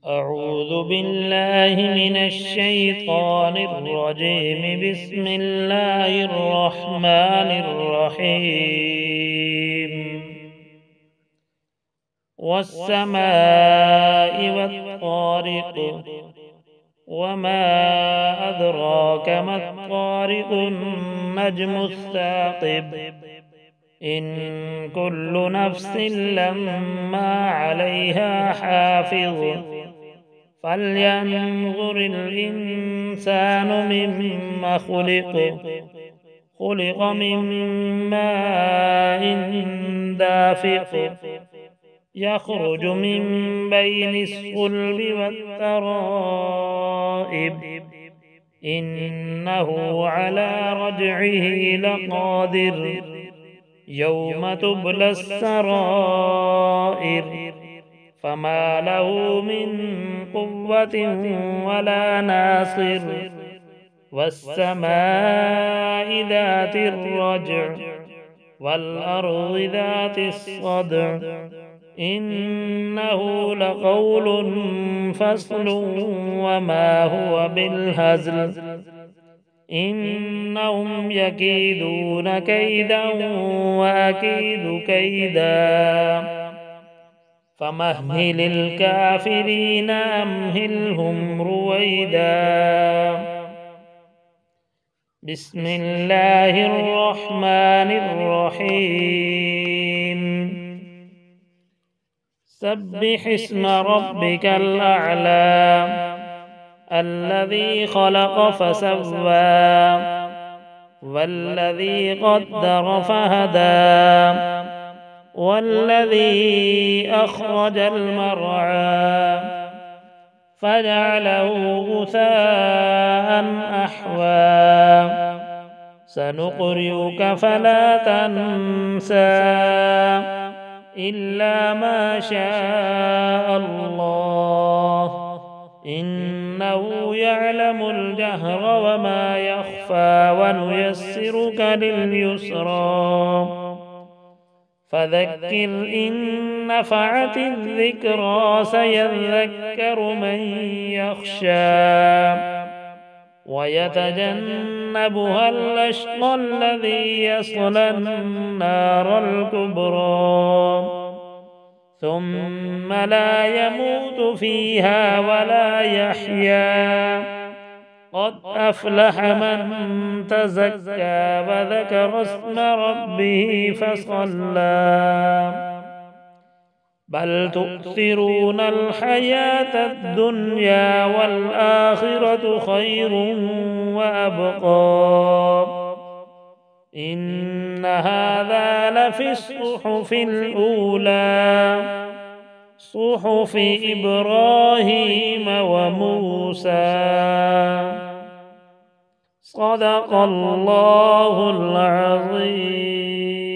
أعوذ بالله من الشيطان الرجيم. بسم الله الرحمن الرحيم. والسماء والطارق، وما أدراك ما الطارق، النجم الثاقب، إن كل نفس لما عليها حافظ، فلينظر الإنسان مما خلق. خلق من ماء دافق، يخرج من بين الصلب والترائب، إنه على رجعه لقادر، يوم تبلى السرائر، فما له من قوة ولا ناصر. والسماء ذات الرجع، والأرض ذات الصدع، إنه لقول فصل، وما هو بالهزل، إنهم يكيدون كيدا وأكيد كيدا، فمهل الكافرين أمهلهم رويدا. بسم الله الرحمن الرحيم. سبح اسم ربك الأعلى، الذي خلق فسوى، والذي قدر فهدى، والذي أخرج المرعى فجعله غثاء أحوى. سنقرئك فلا تنسى إلا ما شاء الله، إنه يعلم الجهر وما يخفى، ونيسرك لليسرى، فذكر إن نفعت الذكرى، سيذكر من يخشى، ويتجنبها الأشقى الذي يصلى النار الكبرى، ثم لا يموت فيها ولا يحيا. قد أفلح من تزكى وذكر اسم ربه فصلى، بل تؤثرون الحياة الدنيا، والآخرة خير وأبقى. إن هذا لفي الصحف الأولى، صحف إبراهيم وموسى. صدق الله العظيم.